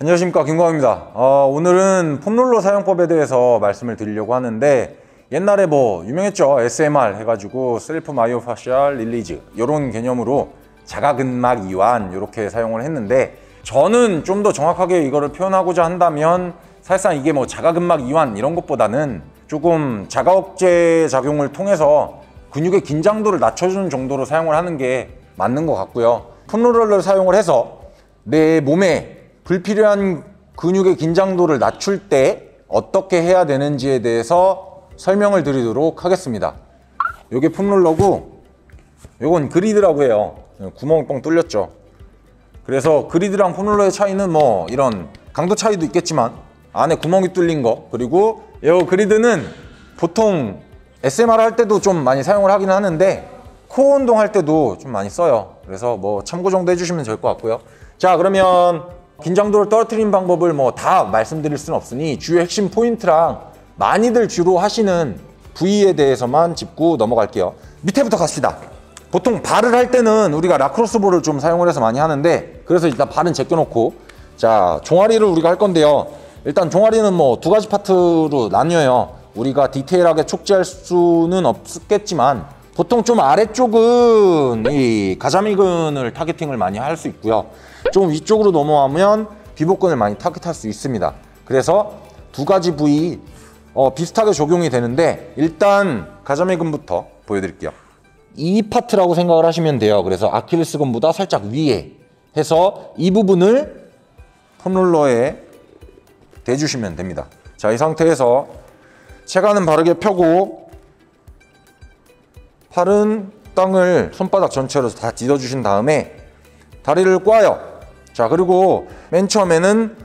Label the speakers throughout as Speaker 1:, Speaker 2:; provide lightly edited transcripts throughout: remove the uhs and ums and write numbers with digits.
Speaker 1: 안녕하십니까, 김광입니다. 오늘은 폼롤러 사용법에 대해서 말씀을 드리려고 하는데, 옛날에 뭐 유명했죠. SMR 해가지고 셀프 마이오파셜 릴리즈 이런 개념으로 자가근막 이완 이렇게 사용을 했는데, 저는 좀 더 정확하게 이거를 표현하고자 한다면 사실상 이게 뭐 자가근막 이완 이런 것보다는 조금 자가억제 작용을 통해서 근육의 긴장도를 낮춰주는 정도로 사용을 하는 게 맞는 것 같고요. 폼롤러를 사용을 해서 내 몸에 불필요한 근육의 긴장도를 낮출 때 어떻게 해야 되는지에 대해서 설명을 드리도록 하겠습니다. 요게 폼롤러고, 요건 그리드라고 해요. 구멍이 뻥 뚫렸죠. 그래서 그리드랑 폼롤러의 차이는 뭐 이런 강도 차이도 있겠지만 안에 구멍이 뚫린 거, 그리고 요 그리드는 보통 SMR 할 때도 좀 많이 사용을 하긴 하는데 코어 운동 할 때도 좀 많이 써요. 그래서 뭐 참고 정도 해주시면 될 것 같고요. 자, 그러면 긴장도를 떨어뜨리는 방법을 뭐 다 말씀드릴 수는 없으니 주요 핵심 포인트랑 많이들 주로 하시는 부위에 대해서만 짚고 넘어갈게요. 밑에부터 갑시다. 보통 발을 할 때는 우리가 라크로스볼을 좀 사용을 해서 많이 하는데, 그래서 일단 발은 제껴놓고, 자, 종아리를 우리가 할 건데요. 일단 종아리는 뭐 두 가지 파트로 나뉘어요. 우리가 디테일하게 촉지할 수는 없겠지만 보통 좀 아래쪽은 이 가자미근을 타겟팅을 많이 할 수 있고요. 좀 위쪽으로 넘어가면 비복근을 많이 타겟할 수 있습니다. 그래서 두 가지 부위 비슷하게 적용이 되는데, 일단 가자미근부터 보여드릴게요. 이 파트라고 생각을 하시면 돼요. 그래서 아킬레스건보다 살짝 위에 해서 이 부분을 폼롤러에 대주시면 됩니다. 자, 이 상태에서 체가는 바르게 펴고 팔은 땅을 손바닥 전체로 다 딛어주신 다음에 다리를 꽈요. 자, 그리고 맨 처음에는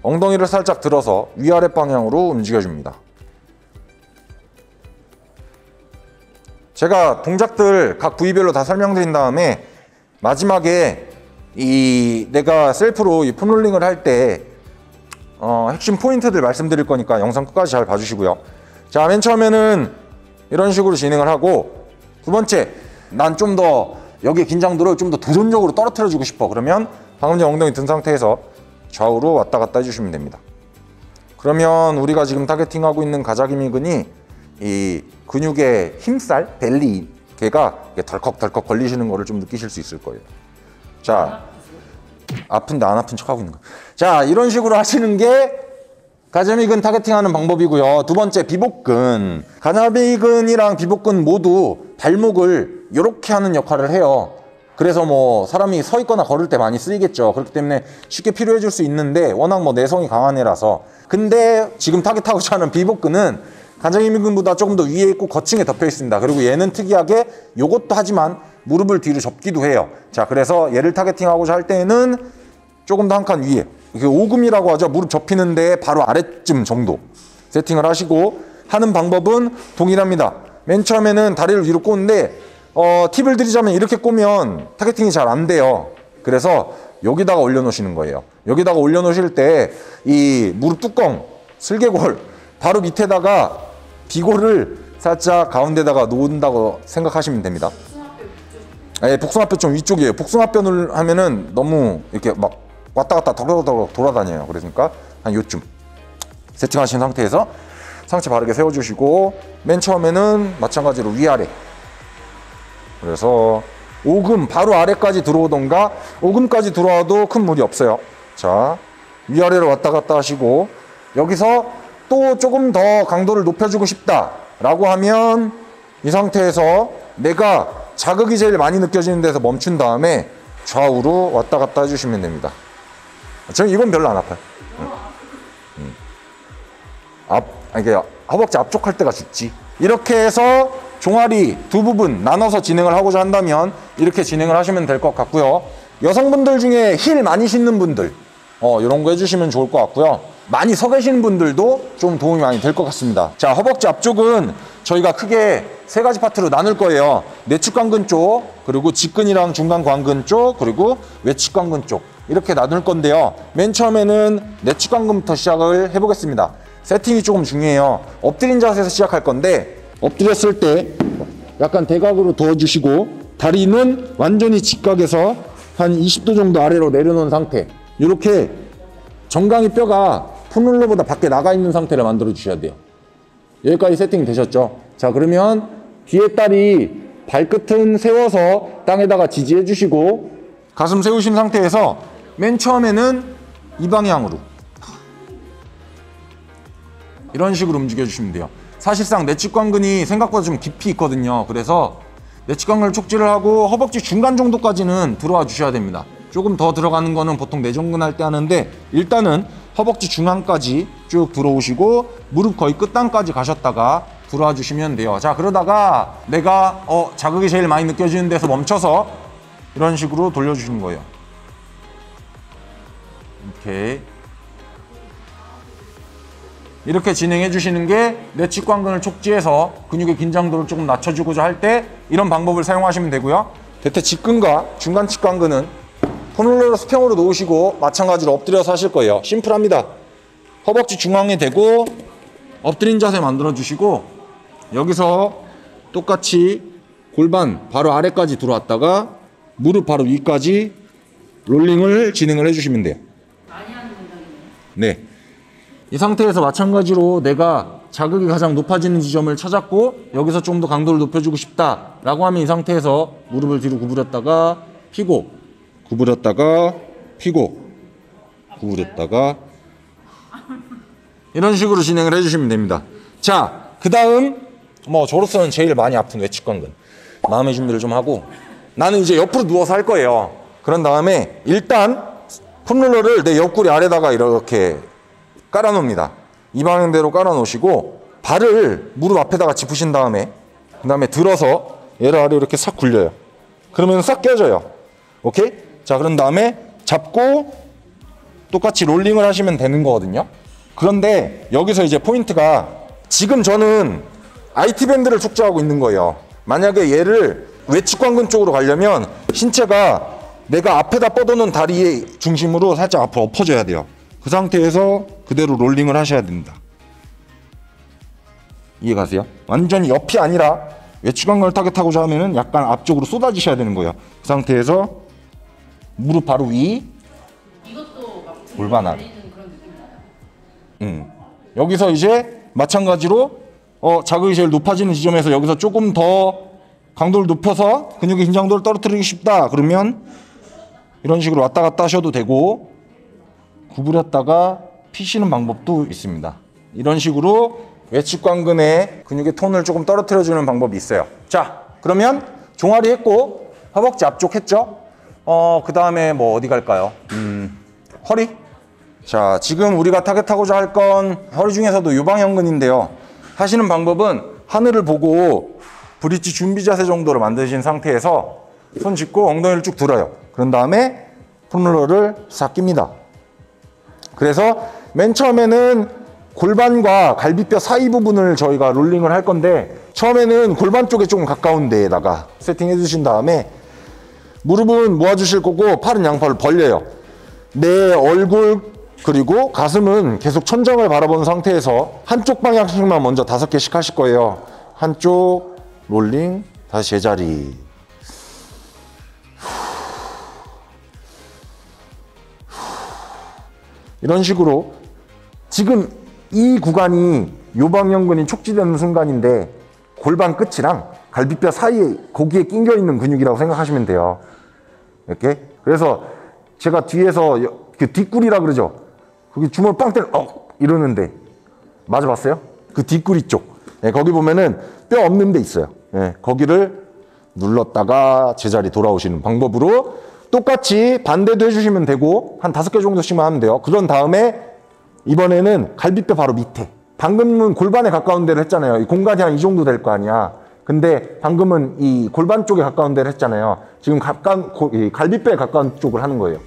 Speaker 1: 엉덩이를 살짝 들어서 위아래 방향으로 움직여줍니다. 제가 동작들 각 부위별로 다 설명드린 다음에 마지막에 내가 셀프로 이 폼롤링을 할 때 핵심 포인트들 말씀드릴 거니까 영상 끝까지 잘 봐주시고요. 자, 맨 처음에는 이런 식으로 진행을 하고, 두 번째, 난 좀 더 여기에 긴장도를 좀 더 도전적으로 떨어뜨려 주고 싶어. 그러면 방금 전 엉덩이 든 상태에서 좌우로 왔다 갔다 해주시면 됩니다. 그러면 우리가 지금 타겟팅하고 있는 가자미근이 이 근육의 힘살, 벨리, 걔가 덜컥덜컥 걸리시는 거를 좀 느끼실 수 있을 거예요. 자, 아픈데 안 아픈 척 하고 있는 거. 자, 이런 식으로 하시는 게 가자미근 타겟팅하는 방법이고요. 두 번째, 비복근. 가자미근이랑 비복근 모두 발목을 이렇게 하는 역할을 해요. 그래서 뭐 사람이 서 있거나 걸을 때 많이 쓰이겠죠. 그렇기 때문에 쉽게 필요해 줄 수 있는데, 워낙 뭐 내성이 강한 애라서. 근데 지금 타겟하고자 하는 비복근은 가자미근보다 조금 더 위에 있고 거층에 덮여 있습니다. 그리고 얘는 특이하게 요것도 하지만 무릎을 뒤로 접기도 해요. 자, 그래서 얘를 타겟팅하고자 할 때는 조금 더 한 칸 위에, 이게 오금이라고 하죠. 무릎 접히는데 바로 아래쯤 정도 세팅을 하시고, 하는 방법은 동일합니다. 맨 처음에는 다리를 위로 꼬는데 팁을 드리자면 이렇게 꼬면 타겟팅이 잘 안 돼요. 그래서 여기다가 올려놓으시는 거예요. 여기다가 올려놓으실 때 이 무릎 뚜껑, 슬개골 바로 밑에다가 비골을 살짝 가운데다가 놓는다고 생각하시면 됩니다. 네, 복숭아뼈 좀 위쪽이에요. 복숭아뼈를 하면은 너무 이렇게 막 왔다 갔다 덕덕덕 돌아다녀요. 그러니까 한 요쯤 세팅하신 상태에서 상체 바르게 세워주시고, 맨 처음에는 마찬가지로 위아래, 그래서 오금 바로 아래까지 들어오던가 오금까지 들어와도 큰 무리 없어요. 자, 위아래로 왔다 갔다 하시고, 여기서 또 조금 더 강도를 높여주고 싶다 라고 하면 이 상태에서 내가 자극이 제일 많이 느껴지는 데서 멈춘 다음에 좌우로 왔다 갔다 해주시면 됩니다. 저는 이건 별로 안 아파요. 이게 허벅지 앞쪽 할 때가 죽지. 이렇게 해서 종아리 두 부분 나눠서 진행을 하고자 한다면 이렇게 진행을 하시면 될 것 같고요. 여성분들 중에 힐 많이 신는 분들 이런 거 해주시면 좋을 것 같고요. 많이 서 계시는 분들도 좀 도움이 많이 될 것 같습니다. 자, 허벅지 앞쪽은 저희가 크게 세 가지 파트로 나눌 거예요. 내측관근 쪽, 그리고 직근이랑 중간관근 쪽, 그리고 외측관근 쪽, 이렇게 나눌 건데요. 맨 처음에는 내측관근부터 시작을 해보겠습니다. 세팅이 조금 중요해요. 엎드린 자세에서 시작할 건데, 엎드렸을 때 약간 대각으로 도와주시고, 다리는 완전히 직각에서 한 20도 정도 아래로 내려놓은 상태, 이렇게 정강이 뼈가 폼롤러보다 밖에 나가 있는 상태를 만들어 주셔야 돼요. 여기까지 세팅이 되셨죠? 자, 그러면 뒤에 다리 발끝은 세워서 땅에다가 지지해 주시고 가슴 세우신 상태에서 맨 처음에는 이 방향으로 이런 식으로 움직여 주시면 돼요. 사실상 내측관근이 생각보다 좀 깊이 있거든요. 그래서 내측관근을 촉지를 하고 허벅지 중간 정도까지는 들어와 주셔야 됩니다. 조금 더 들어가는 거는 보통 내전근 할 때 하는데 일단은 허벅지 중앙까지 쭉 들어오시고 무릎 거의 끝단까지 가셨다가 들어와 주시면 돼요. 자, 그러다가 내가 자극이 제일 많이 느껴지는 데서 멈춰서 이런 식으로 돌려주시는 거예요. 오케이. 이렇게 진행해 주시는 게 내측관근을 촉지해서 근육의 긴장도를 조금 낮춰주고자 할 때 이런 방법을 사용하시면 되고요. 대퇴 직근과 중간 측관근은 폼롤러를 수평으로 놓으시고 마찬가지로 엎드려서 하실 거예요. 심플합니다. 허벅지 중앙에 대고 엎드린 자세 만들어 주시고 여기서 똑같이 골반 바로 아래까지 들어왔다가 무릎 바로 위까지 롤링을 진행을 해주시면 돼요.
Speaker 2: 많이 하는 동작이네요.
Speaker 1: 네. 이 상태에서 마찬가지로 내가 자극이 가장 높아지는 지점을 찾았고 여기서 좀 더 강도를 높여주고 싶다라고 하면 이 상태에서 무릎을 뒤로 구부렸다가 피고 구부렸다가 피고 구부렸다가 이런 식으로 진행을 해주시면 됩니다. 자, 그 다음 저로서는 제일 많이 아픈 외측관근 마음의 준비를 좀 하고 나는 이제 옆으로 누워서 할 거예요. 그런 다음에 일단 폼롤러를 내 옆구리 아래다가 이렇게 깔아 놓습니다. 이 방향대로 깔아 놓으시고 발을 무릎 앞에다가 짚으신 다음에 그 다음에 들어서 얘를 아래 이렇게 싹 굴려요. 그러면 싹 껴져요. 오케이? 자, 그런 다음에 잡고 똑같이 롤링을 하시면 되는 거거든요. 그런데 여기서 이제 포인트가 지금 저는 IT 밴드를 촉지하고 있는 거예요. 만약에 얘를 외측관근 쪽으로 가려면 신체가 내가 앞에다 뻗어놓은 다리의 중심으로 살짝 앞으로 엎어져야 돼요. 그 상태에서 그대로 롤링을 하셔야 됩니다. 이해 가세요? 완전히 옆이 아니라 외측관근을 타겟하고자 하면은 약간 앞쪽으로 쏟아지셔야 되는 거예요. 그 상태에서 무릎 바로 위,
Speaker 2: 이것도 막
Speaker 1: 골반 아래.
Speaker 2: 달리는 그런 느낌 나요?
Speaker 1: 여기서 이제 마찬가지로 자극이 제일 높아지는 지점에서 여기서 조금 더 강도를 높여서 근육의 긴장도를 떨어뜨리고 싶다 그러면 이런 식으로 왔다 갔다 하셔도 되고 구부렸다가 피시는 방법도 있습니다. 이런 식으로 외측관근의 근육의 톤을 조금 떨어뜨려주는 방법이 있어요. 자, 그러면 종아리 했고 허벅지 앞쪽 했죠? 그 다음에 어디 갈까요? 허리? 자, 지금 우리가 타겟하고자 할 건 허리 중에서도 요방형근인데요. 하시는 방법은 하늘을 보고 브릿지 준비 자세 정도를 만드신 상태에서 손 짚고 엉덩이를 쭉 들어요. 그런 다음에 폼롤러를 싹 낍니다. 그래서 맨 처음에는 골반과 갈비뼈 사이 부분을 저희가 롤링을 할 건데 처음에는 골반 쪽에 조금 가까운 데에다가 세팅해 주신 다음에 무릎은 모아주실 거고 팔은 양팔을 벌려요. 내 얼굴 그리고 가슴은 계속 천장을 바라보는 상태에서 한쪽 방향씩만 먼저 5개씩 하실 거예요. 한쪽 롤링 다시 제자리. 이런 식으로 지금 이 구간이 요방형근이 촉지되는 순간인데 골반 끝이랑 갈비뼈 사이에 거기에 낑겨 있는 근육이라고 생각하시면 돼요. 이렇게. 그래서 제가 뒤에서 그 뒷구리라 그러죠. 거기 주먹을 빵 때려 이러는데 맞아봤어요? 그 뒷구리 쪽. 네, 거기 보면은 뼈 없는 데 있어요. 네, 거기를 눌렀다가 제자리 돌아오시는 방법으로 똑같이 반대도 해주시면 되고 한 5개 정도씩만 하면 돼요. 그런 다음에 이번에는 갈비뼈 바로 밑에. 방금은 골반에 가까운 데를 했잖아요. 이 공간이 한 이 정도 될 거 아니야. 근데 방금은 이 골반 쪽에 가까운 데를 했잖아요. 지금 갈비뼈에 가까운 쪽을 하는 거예요.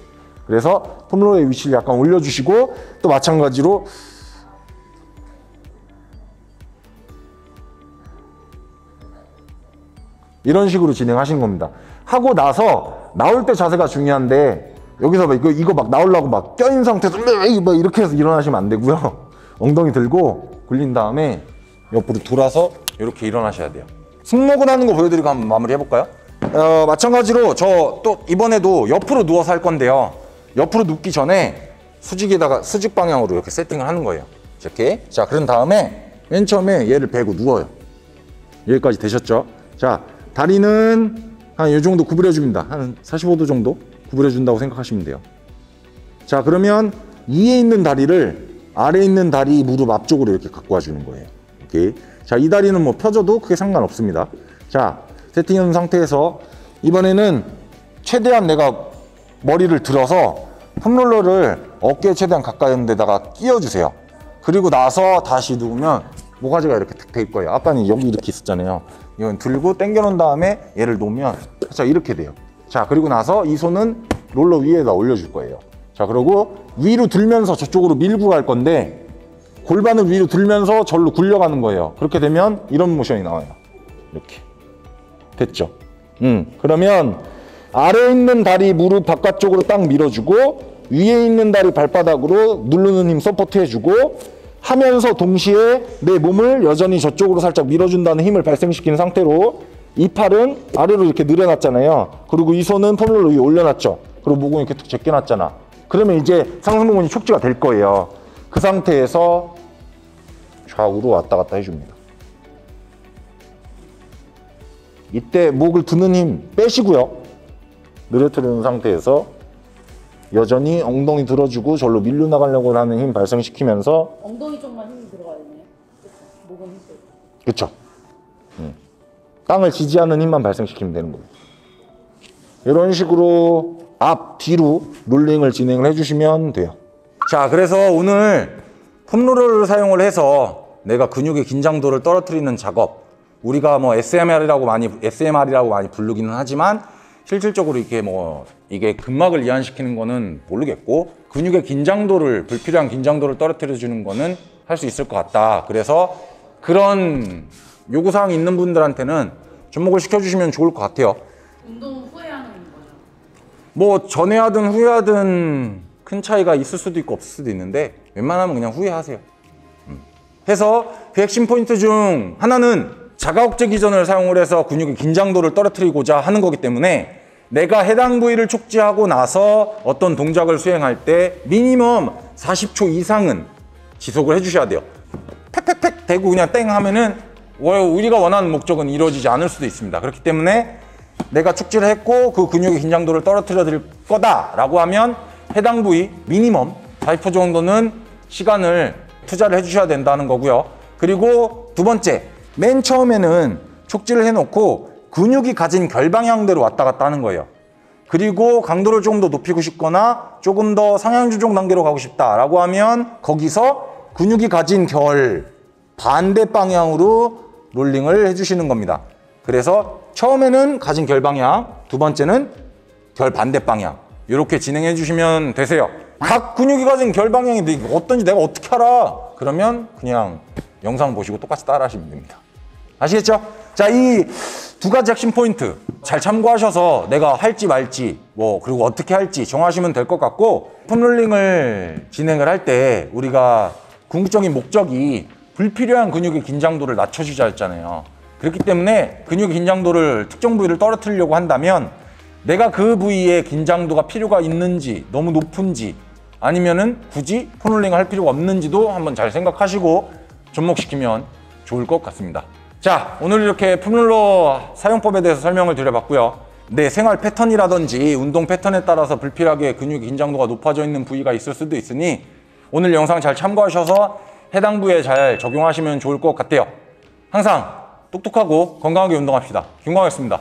Speaker 1: 그래서 폼롤러의 위치를 약간 올려주시고 또 마찬가지로 이런 식으로 진행하시는 겁니다. 하고 나서 나올 때 자세가 중요한데 여기서 이거 막 나오려고 막 껴인 상태에서 막 이렇게 해서 일어나시면 안 되고요. 엉덩이 들고 굴린 다음에 옆으로 돌아서 이렇게 일어나셔야 돼요. 승모근 하는 거 보여드리고 한번 마무리 해볼까요? 마찬가지로 저 또 이번에도 옆으로 누워서 할 건데요. 옆으로 눕기 전에 수직에다가 수직 방향으로 이렇게 세팅을 하는 거예요. 이렇게. 자, 그런 다음에 맨 처음에 얘를 베고 누워요. 여기까지 되셨죠? 자, 다리는 한 이 정도 구부려 줍니다. 한 45도 정도 구부려 준다고 생각하시면 돼요. 자, 그러면 위에 있는 다리를 아래에 있는 다리 무릎 앞쪽으로 이렇게 갖고 와주는 거예요. 이렇게. 자, 이 다리는 뭐 펴져도 크게 상관없습니다. 자, 세팅한 상태에서 이번에는 최대한 내가 머리를 들어서 폼롤러를 어깨에 최대한 가까이 있는 데다가 끼워주세요. 그리고 나서 다시 누우면 모가지가 이렇게 탁 돼 있고요. 아까는 여기 이렇게 있었잖아요. 이건 들고 당겨 놓은 다음에 얘를 놓으면 자, 이렇게 돼요. 자, 그리고 나서 이 손은 롤러 위에다 올려줄 거예요. 자, 그리고 위로 들면서 저쪽으로 밀고 갈 건데 골반을 위로 들면서 절로 굴려가는 거예요. 그렇게 되면 이런 모션이 나와요. 이렇게. 됐죠? 그러면 아래에 있는 다리 무릎 바깥쪽으로 딱 밀어주고 위에 있는 다리 발바닥으로 누르는 힘 서포트 해주고 하면서 동시에 내 몸을 여전히 저쪽으로 살짝 밀어준다는 힘을 발생시키는 상태로 이 팔은 아래로 이렇게 늘어놨잖아요. 그리고 이 손은 폼롤러 위에 올려놨죠. 그리고 목은 이렇게 툭 제껴놨잖아. 그러면 이제 상승부근이 촉지가 될 거예요. 그 상태에서 좌우로 왔다 갔다 해줍니다. 이때 목을 드는 힘 빼시고요. 늘어뜨리는 상태에서 여전히 엉덩이 들어주고 절로 밀려 나가려고 하는 힘 발생시키면서
Speaker 2: 엉덩이 쪽만 힘이 들어가야 되네요. 목은 힘 빼고.
Speaker 1: 그쵸. 땅을 지지하는 힘만 발생시키면 되는 거예요. 이런 식으로 앞, 뒤로 롤링을 진행을 해주시면 돼요. 자, 그래서 오늘 폼롤러를 사용을 해서 내가 근육의 긴장도를 떨어뜨리는 작업, 우리가 뭐 SMR이라고 많이 부르기는 하지만 실질적으로 이게 근막을 이완시키는 거는 모르겠고 근육의 긴장도를, 불필요한 긴장도를 떨어뜨려 주는 거는 할 수 있을 것 같다. 그래서 그런 요구사항이 있는 분들한테는 접목을 시켜주시면 좋을 것 같아요.
Speaker 2: 운동 후에 하는 거죠?
Speaker 1: 뭐 전에 하든 후에 하든 큰 차이가 있을 수도 있고 없을 수도 있는데 웬만하면 그냥 후에 하세요. 해서 그 핵심 포인트 중 하나는 자가억제 기전을 사용을 해서 근육의 긴장도를 떨어뜨리고자 하는 거기 때문에 내가 해당 부위를 촉지하고 나서 어떤 동작을 수행할 때 미니멈 40초 이상은 지속을 해주셔야 돼요. 팩팩팩 대고 그냥 땡 하면은 우리가 원하는 목적은 이루어지지 않을 수도 있습니다. 그렇기 때문에 내가 축지를 했고 그 근육의 긴장도를 떨어뜨려 드릴 거다라고 하면 해당 부위 미니멈 40초 정도는 시간을 투자를 해주셔야 된다는 거고요. 그리고 두 번째, 맨 처음에는 촉지를 해놓고 근육이 가진 결방향대로 왔다 갔다 하는 거예요. 그리고 강도를 조금 더 높이고 싶거나 조금 더 상향 조정 단계로 가고 싶다라고 하면 거기서 근육이 가진 결 반대 방향으로 롤링을 해주시는 겁니다. 그래서 처음에는 가진 결 방향, 두 번째는 결 반대 방향 이렇게 진행해 주시면 되세요. 각 근육이 가진 결 방향이 어떤지 내가 어떻게 알아? 그러면 그냥 영상 보시고 똑같이 따라 하시면 됩니다. 아시겠죠? 자, 이 두 가지 핵심 포인트 잘 참고하셔서 내가 할지 말지 그리고 어떻게 할지 정하시면 될 것 같고, 폼롤링을 진행을 할 때 우리가 궁극적인 목적이 불필요한 근육의 긴장도를 낮춰주자 했잖아요. 그렇기 때문에 근육의 긴장도를 특정 부위를 떨어뜨리려고 한다면 내가 그 부위에 긴장도가 필요가 있는지, 너무 높은지, 아니면은 굳이 폼롤링을 할 필요가 없는지도 한번 잘 생각하시고 접목시키면 좋을 것 같습니다. 자, 오늘 이렇게 폼롤러 사용법에 대해서 설명을 드려봤고요. 내 생활 패턴이라든지 운동 패턴에 따라서 불필요하게 근육 긴장도가 높아져 있는 부위가 있을 수도 있으니 오늘 영상 잘 참고하셔서 해당 부위에 잘 적용하시면 좋을 것 같아요. 항상 똑똑하고 건강하게 운동합시다. 김광호였습니다.